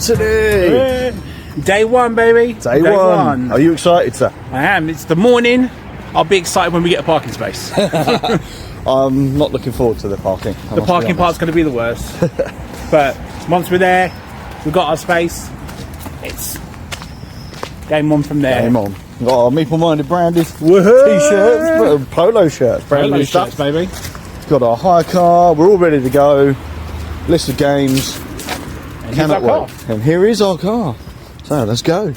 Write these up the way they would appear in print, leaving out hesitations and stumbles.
Anthony! Day one, baby. Day one. Are you excited, sir? I am. It's the morning. I'll be excited when we get a parking space. I'm not looking forward to the parking. The parking part's going to be the worst. But once we're there, we've got our space. It's game on from there. Game on. We've got our Meeple-minded branded Woohoo! t-shirts, polo shirts, brand Polo new shirts, stuff. baby. We've got our hire car. We're all ready to go. List of games. And Cannot here's our wait. car. And here is our car. So let's go.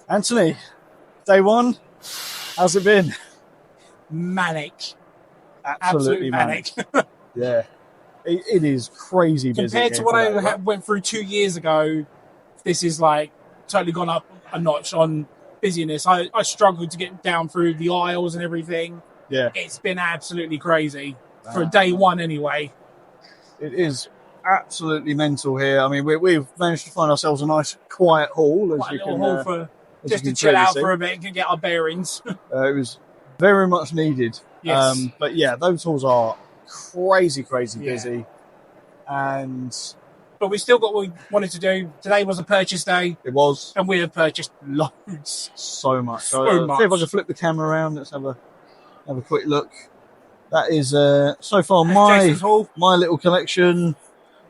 Anthony, day one, how's it been? Manic. Absolutely manic. Yeah, it is crazy busy. Compared to what I went through 2 years ago, this is like totally gone up a notch on busyness. I struggled to get down through the aisles and everything. Yeah, It's been absolutely crazy for day one anyway. it is absolutely mental here. I mean, we've managed to find ourselves a nice quiet hall, as Quite a you little can, hall for as just you to can chill out clearly for a bit and get our bearings. see. It was very much needed. Yes. But yeah, those halls are crazy Yeah. busy, and But we still got what we wanted to do. Today was a purchase day, it was and we have purchased loads. so much. So much. See if I can flip the camera around. Let's have a quick look. That is so far Jason's haul. my little collection,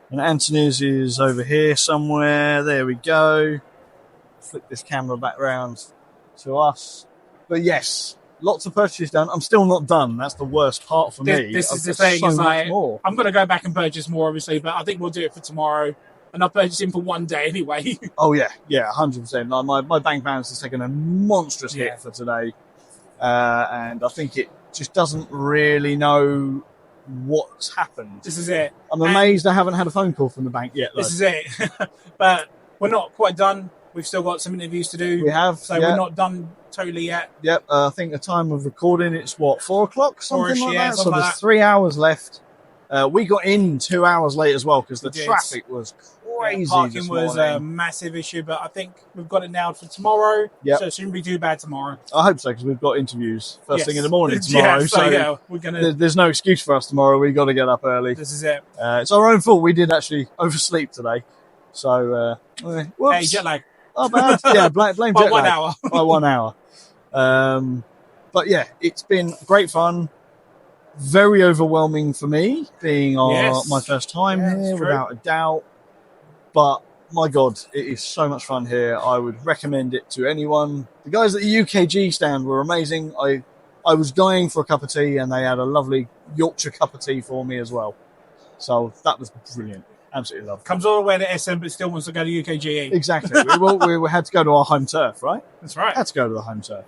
and Anthony's is over here somewhere. There we go. Flip this camera back round to us. But yes, lots of purchases done. I'm still not done. That's the worst part for me. This I've is the got thing. so Is much like, more. I'm going to go back and purchase more, obviously, but I think we'll do it for tomorrow. And I'll purchase him for one day anyway. Oh yeah, 100%. Like my bank balance has taken a monstrous Yeah. hit for today, and I think it just doesn't really know what's happened. This is it. I'm amazed I haven't had a phone call from the bank yet, though. This is it. But we're not quite done. We've still got some interviews to do. We have, So yeah. we're not done totally yet. Yep, I think the time of recording, it's what, 4 o'clock? Something Four-ish, like yeah, that. So something like there's that. 3 hours left. We got in 2 hours late as well because the We did. traffic was crazy. Parking this was morning. a massive issue, but I think we've got it nailed for tomorrow. Yep. So it shouldn't be too bad tomorrow. I hope so because we've got interviews first Yes. thing in the morning tomorrow. Yeah, so yeah, we're going to... There's no excuse for us tomorrow. We've got to get up early. This is it. It's our own fault. We did actually oversleep today. So, whoops. Hey, jet lag. Oh, bad. Yeah, blame By jet 1 lag. hour. By 1 hour. But yeah, it's been great fun. Very overwhelming for me, being Yes. my first time Yeah, here, it's true. without a doubt. But my God, it is so much fun here. I would recommend it to anyone. The guys at the UKG stand were amazing. I was dying for a cup of tea, and they had a lovely Yorkshire cup of tea for me as well. So that was brilliant. Absolutely loved it. Comes all the way to Essen, but still wants to go to UKGE. Exactly. we had to go to our home turf, right? That's right. Had to go to the home turf.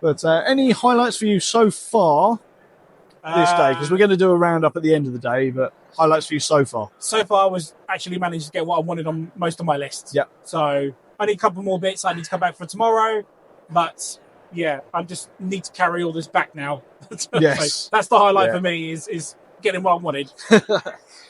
But any highlights for you so far this day? Because we're going to do a roundup at the end of the day, but highlights for you so far. So far, I was actually managed to get what I wanted on most of my lists. Yep. So I need a couple more bits I need to come back for tomorrow. But yeah, I just need to carry all this back now. Yes. So that's the highlight Yeah. for me is getting what I wanted.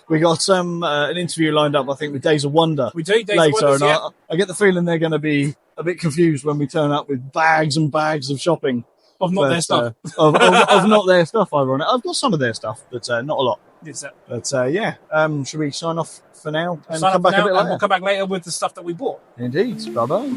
We got an interview lined up, I think, with Days of Wonder We do. Days of later, Wonders, and yeah. I get the feeling they're going to be a bit confused when we turn up with bags and bags of shopping. Of not their stuff. Of not their stuff, ironically. I've got some of their stuff, but not a lot. Yes, sir. But yeah, should we sign off for now and Sign come up back now, a bit and later? we'll come back later with the stuff that we bought. Indeed. Bye-bye.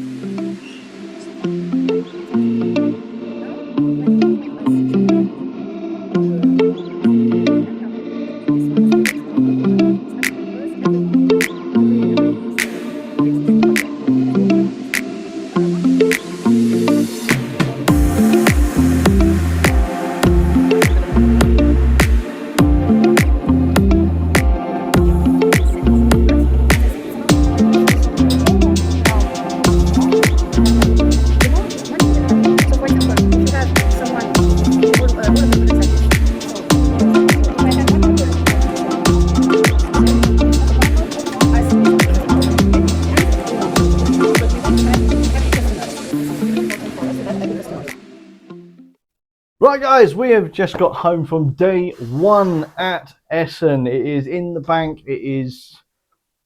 Right, guys, we have just got home from day one at Essen. It is in the bank. It is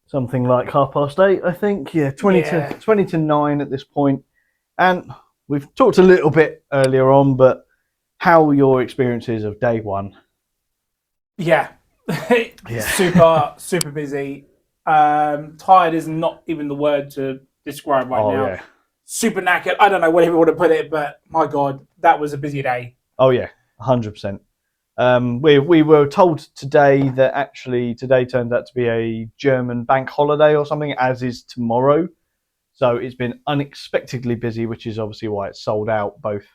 something like 8:30, I think. Yeah, 20 to 9 at this point. And we've talked a little bit earlier on, but how were your experiences of day one? Yeah. Super busy. Tired is not even the word to describe right now. Yeah. Super knackered. I don't know whatever you want to put it, but my God, that was a busy day. Oh, yeah, 100%. We were told today that actually today turned out to be a German bank holiday or something, as is tomorrow. So it's been unexpectedly busy, which is obviously why it's sold out both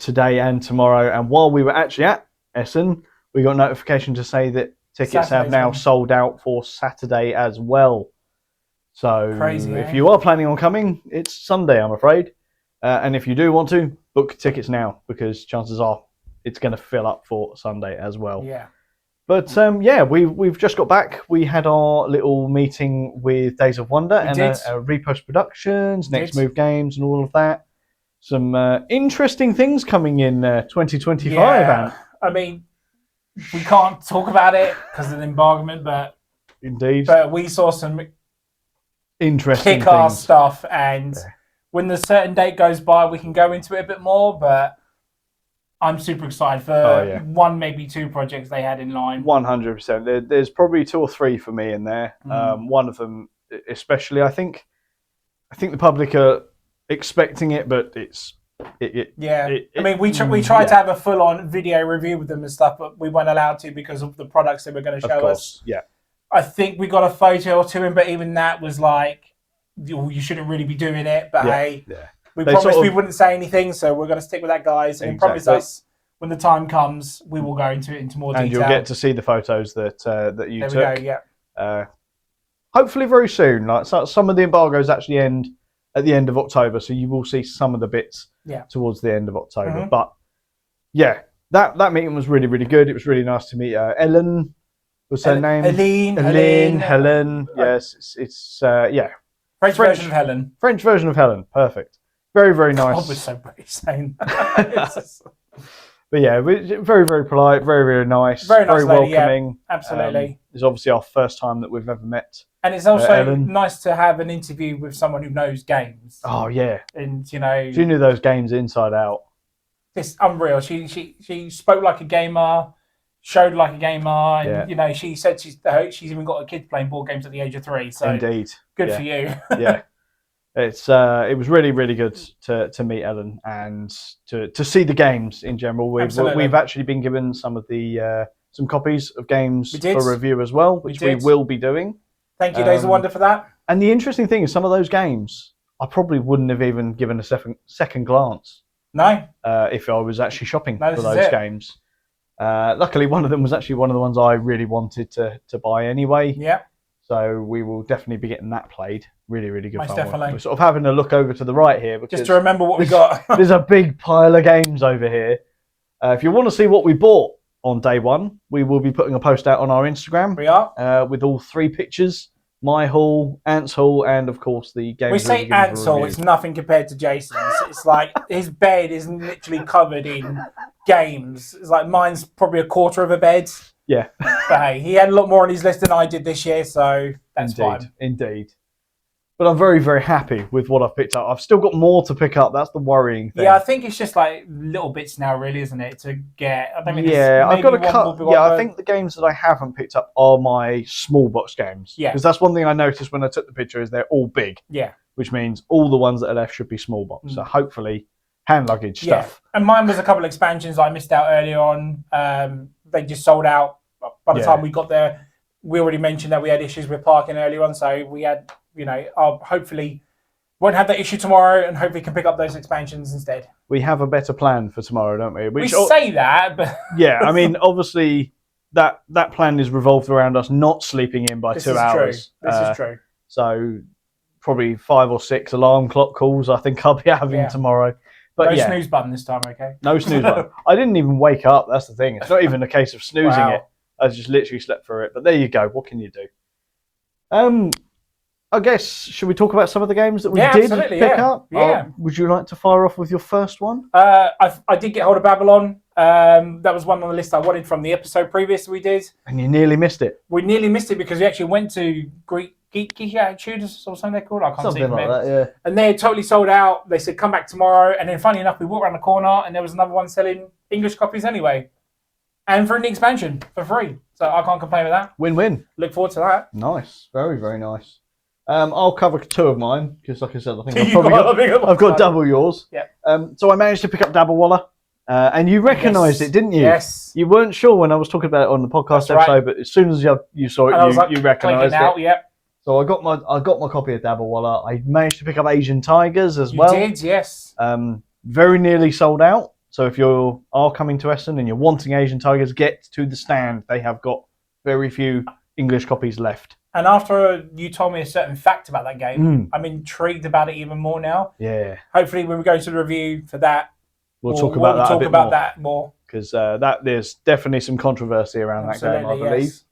today and tomorrow. And while we were actually at Essen, we got notification to say that tickets have now sold out for Saturday as well. So crazy, if you are planning on coming, it's Sunday, I'm afraid. And if you do want to, book tickets now, because chances are it's going to fill up for Sunday as well. Yeah. But we've just got back. We had our little meeting with Days of Wonder and repost productions, next move games, and all of that. Some interesting things coming in 2025. Yeah. I mean, we can't talk about it because of the embargo, but indeed. But we saw some interesting kick-ass stuff, and when the certain date goes by, we can go into it a bit more. But I'm super excited for one, maybe two projects they had in line. 100%. There's probably 2 or 3 for me in there. One of them, especially, I think the public are expecting it, but I mean, we tried to have a full-on video review with them and stuff, but we weren't allowed to because of the products they were going to show us. Yeah. I think we got a photo or two in, but even that was like, you shouldn't really be doing it. But we promised we wouldn't say anything, so we're going to stick with that, guys. And promise us when the time comes, we will go into more detail. And you'll get to see the photos that you took. There we go, yeah. Hopefully very soon. Like some of the embargoes actually end at the end of October, so you will see some of the bits towards the end of October. Mm-hmm. But yeah, that meeting was really, really good. It was really nice to meet Ellen. What's her name? Helen. Yes, it's French version of Helen. French version of Helen. Perfect. Very, very nice. God, we're so British saying that. But yeah, very, very polite, very, very nice, very nice, very welcoming. Yeah, absolutely. It's obviously our first time that we've ever met. And it's also nice to have an interview with someone who knows games. Oh yeah. And she knew those games inside out. It's unreal. She spoke like a gamer, showed like a gamer, and she said she's even got her kids playing board games at the age of 3. So indeed, good for you. Yeah, it was really, really good to meet Ellen and to see the games in general. We've actually been given some of the some copies of games for review as well, which we will be doing. Thank you, Days of Wonder, for that. And the interesting thing is, some of those games I probably wouldn't have even given a second glance. No. If I was actually shopping for those games. Luckily, one of them was actually one of the ones I really wanted to buy anyway. Yeah. So we will definitely be getting that played. Really, really good. Most definitely. We're sort of having a look over to the right here. Just to remember what we got. There's a big pile of games over here. If you want to see what we bought on day one, we will be putting a post out on our Instagram. We are. With all 3 pictures. My haul, Ant's haul, and of course the game. We say Ant's haul, it's nothing compared to Jason's. It's like his bed is literally covered in games. It's like mine's probably a quarter of a bed. Yeah. But hey, he had a lot more on his list than I did this year, so that's fine. Indeed. But I'm very, very happy with what I've picked up. I've still got more to pick up. That's the worrying thing. Yeah, I think it's just like little bits now, really, isn't it? To get. I mean, I've got to cut. Yeah, I think the games that I haven't picked up are my small box games. Yeah. Because that's one thing I noticed when I took the picture is they're all big. Yeah. Which means all the ones that are left should be small box. So hopefully, hand luggage stuff. And mine was a couple of expansions I missed out earlier on. They just sold out by the time we got there. We already mentioned that we had issues with parking earlier on, so we had. Hopefully won't have that issue tomorrow and hopefully can pick up those expansions instead. We have a better plan for tomorrow, don't we? We say that, but... Yeah, I mean, obviously, that plan is revolved around us not sleeping in by 2 hours. This is true. So, probably 5 or 6 alarm clock calls I think I'll be having tomorrow. But no snooze button this time, okay? No snooze button. I didn't even wake up, that's the thing. It's not even a case of snoozing it. I just literally slept through it. But there you go. What can you do? I guess, should we talk about some of the games that we did pick up? Yeah. Would you like to fire off with your first one? I did get hold of Babylon. That was one on the list I wanted from the episode previous we did. And you nearly missed it. We nearly missed it because we actually went to Geeky Attitude or something they're called. I can't something like that, yeah. And they totally sold out. They said, come back tomorrow. And then funny enough, we walked around the corner and there was another one selling English copies anyway. And for an expansion for free. So I can't complain with that. Win-win. Look forward to that. Nice. Very, very nice. I'll cover two of mine because, like I said, I think I've got double yours. Yeah. So I managed to pick up Dabblewaller, and you recognised it, didn't you? Yes. You weren't sure when I was talking about it on the podcast episode, but as soon as you saw it, you recognised it. Yep. So I got my copy of Dabblewaller. I managed to pick up Asian Tigers as well. You did, yes. Very nearly sold out. So if you are coming to Essen and you're wanting Asian Tigers, get to the stand. They have got very few English copies left. And after you told me a certain fact about that game, I'm intrigued about it even more now. Yeah. Hopefully, when we go to the review for that, we'll talk about that more. Because there's definitely some controversy around that game, I believe. Yes.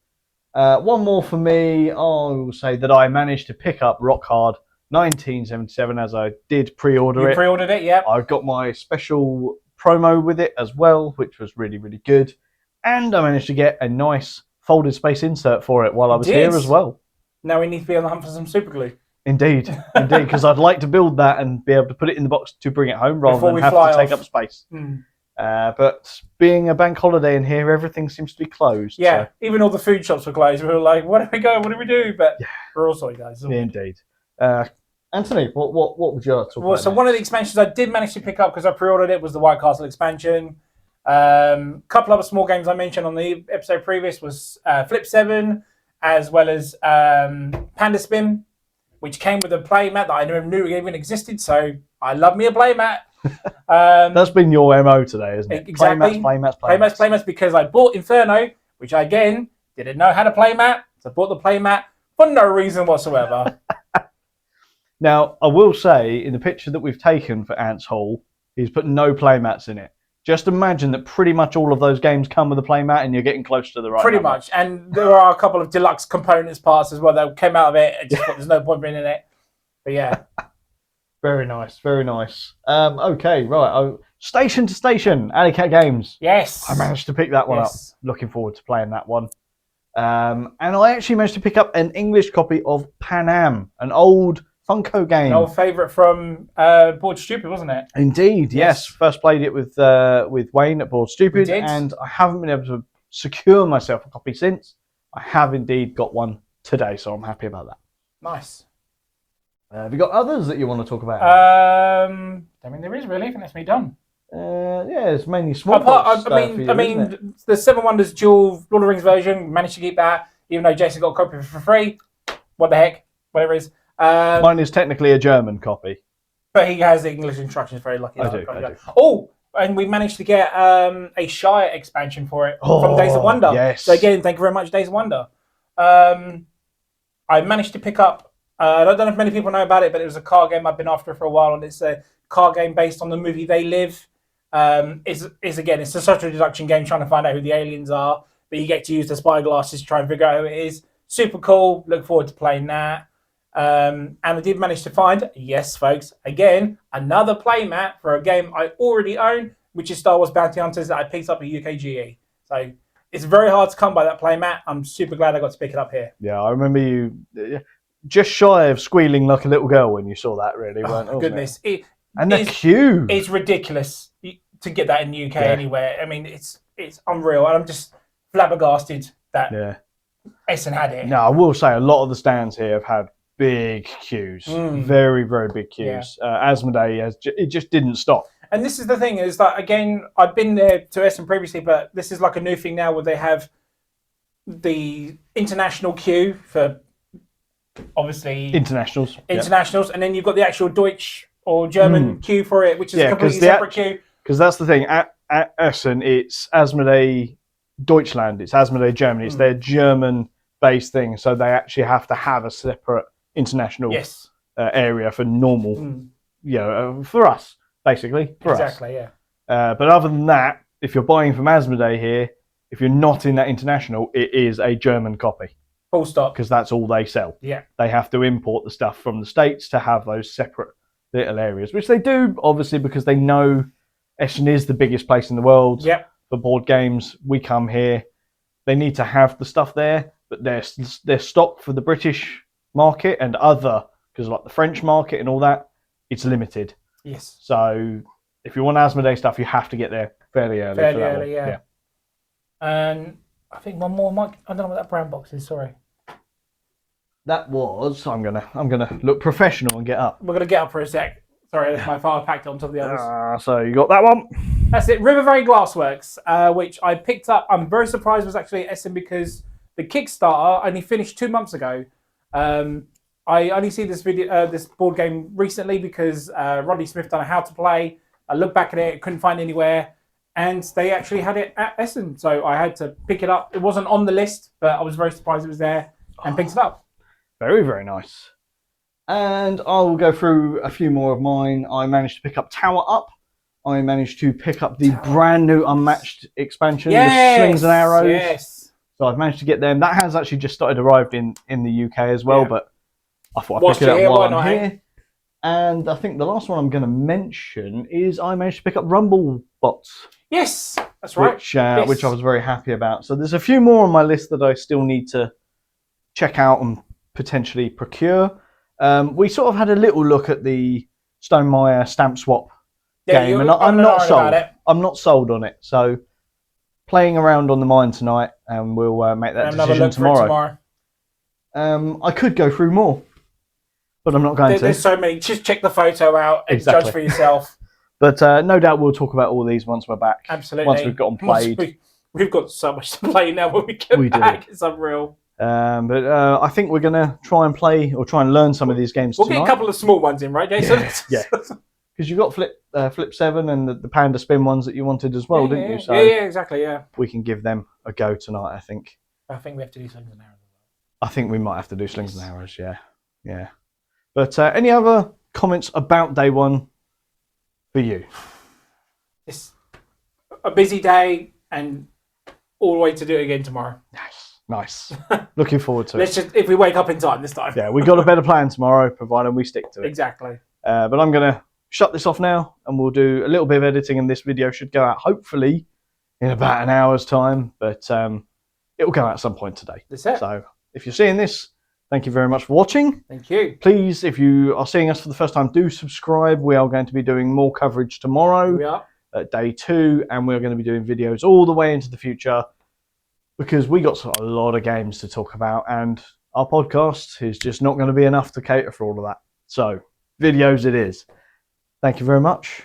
One more for me, I will say that I managed to pick up Rock Hard 1977 as I did pre-order it. You pre-ordered it, yeah. I got my special promo with it as well, which was really, really good. And I managed to get a nice folded space insert for it while I was here as well. Now we need to be on the hunt for some super glue. Indeed, because I'd like to build that and be able to put it in the box to bring it home rather than have to take up space. But being a bank holiday in here, everything seems to be closed. Yeah, so. Even all the food shops were closed. We were like, where do we go? What do we do? But we're all sorry, guys. Indeed. Anthony, what would you like to talk about? So one of the expansions I did manage to pick up because I pre-ordered it was the White Castle expansion. Couple other small games I mentioned on the episode previous was Flip 7, as well as Panda Spin, which came with a play mat that I never knew even existed. So I love me a play mat. That's been your MO today, isn't it? Exactly. Play mats, because I bought Inferno, which I again didn't know how to play mat. So I bought the play mat for no reason whatsoever. Now, I will say, in the picture that we've taken for Ant's Hall, he's put no play mats in it. Just imagine that pretty much all of those games come with a playmat and you're getting close to the right Pretty number. much. And there are a couple of deluxe components parts as well that came out of it. I just thought there's no point bringing it. But yeah. Very nice, very nice. Okay, right. Station to Station, Alley Cat Games. Yes. I managed to pick that one up. Looking forward to playing that one. And I actually managed to pick up an English copy of Pan Am, an old Funko game. An old favourite from Board Stupid, wasn't it? Indeed, yes. First played it with Wayne at Board Stupid, and I haven't been able to secure myself a copy since. I have indeed got one today, so I'm happy about that. Nice. Have you got others that you want to talk about? I mean, there is really. I think that's me done. Yeah, it's mainly small. The Seven Wonders Dual Lord of the Rings version, managed to keep that, even though Jason got a copy for free. What the heck? Whatever it is. Mine is technically a German copy. But he has the English instructions, very lucky. I do. Oh, and we managed to get a Shire expansion for it from Days of Wonder. Yes. So again, thank you very much, Days of Wonder. I managed to pick up, I don't know if many people know about it, but it was a card game I've been after for a while, and it's a card game based on the movie They Live. It's a social deduction game trying to find out who the aliens are, but you get to use the spy glasses to try and figure out who it is. Super cool. Look forward to playing that. And I did manage to find, yes, folks, again, another playmat for a game I already own, which is Star Wars Bounty Hunters that I picked up at UKGE. So it's very hard to come by that playmat. I'm super glad I got to pick it up here. Yeah, I remember you just shy of squealing like a little girl when you saw that, really, weren't you? Goodness. And the queue. It's ridiculous to get that in the UK anywhere. I mean, it's unreal. And I'm just flabbergasted that Essen had it. No, I will say a lot of the stands here have had big queues, very, very big queues. Asmodee, it just didn't stop. And this is the thing, is that, again, I've been there to Essen previously, but this is like a new thing now where they have the international queue for, obviously... Internationals. And then you've got the actual Deutsch or German queue for it, which is a completely separate queue. Because that's the thing, at Essen, it's Asmodee Deutschland, it's Asmodee Germany, it's their German-based thing, so they actually have to have a separate international area for normal, for us, basically. Exactly, yeah. But other than that, if you're buying from Asmodee here, if you're not in that international, it is a German copy. Full stop. Because that's all they sell. Yeah. They have to import the stuff from the States to have those separate little areas, which they do, obviously, because they know Essen is the biggest place in the world for board games. We come here. They need to have the stuff there, but their stock for the British market and other, because like the French market and all that, it's limited. Yes. So if you want Asmodee stuff, you have to get there fairly early. Fairly early, yeah. And I think one more, Mike. I don't know what that brown box is. Sorry. That was. I'm gonna look professional and get up. We're gonna get up for a sec. Sorry, that's my father packed on top of the others. So you got that one. That's it. River Valley Glassworks, which I picked up. I'm very surprised was actually at Essen because the Kickstarter only finished 2 months ago. I only see this board game recently because Rodney Smith done a how to play. I looked back at it, couldn't find it anywhere, and they actually had it at Essen, so I had to pick it up. It wasn't on the list, but I was very surprised it was there and picked it up. Very, very nice. And I'll go through a few more of mine. I managed to pick up Tower Up. I managed to pick up the brand new Unmatched expansion with Slings and Arrows. Yes. So I've managed to get them. That has actually just arrived in the UK as well, but I thought I'd pick it up while I'm here. And I think the last one I'm going to mention is I managed to pick up Rumble Bots. Yes, that's right. Which I was very happy about. So there's a few more on my list that I still need to check out and potentially procure. We sort of had a little look at the Stonemaier stamp swap game, and I'm not sold. I'm not sold on it. So playing around on the mine tonight, and we'll make that decision tomorrow. I could go through more, but I'm not going to. There's so many. Just check the photo out and judge for yourself. But no doubt we'll talk about all these once we're back. Absolutely. Once we've got them played. We've got so much to play now when we get back. It's unreal. But I think we're going to try and play or try and learn some of these games tonight. We'll get a couple of small ones in, right, Jason? Yeah. Because you got Flip 7 and the Panda Spin ones that you wanted as well, didn't you? So yeah, exactly, yeah. We can give them a go tonight, I think. I think we have to do Slings and Arrows as well. I think we might have to do Slings and Arrows, yeah. But any other comments about day one for you? It's a busy day and all the way to do it again tomorrow. Nice. Looking forward to it. If we wake up in time this time. Yeah, we've got a better plan tomorrow, provided we stick to it. Exactly. But I'm going to shut this off now, and we'll do a little bit of editing, and this video should go out hopefully in about an hour's time, but it will go out at some point today. That's it. So if you're seeing this, thank you very much for watching. Thank you. Please, if you are seeing us for the first time, do subscribe. We are going to be doing more coverage tomorrow. We are. At day 2, and we're going to be doing videos all the way into the future because we got a lot of games to talk about, and our podcast is just not going to be enough to cater for all of that. So, videos it is. Thank you very much.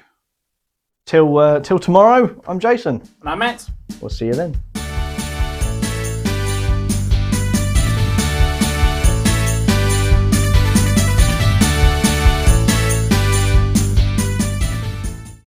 Till tomorrow, I'm Jason. And I'm Matt. We'll see you then.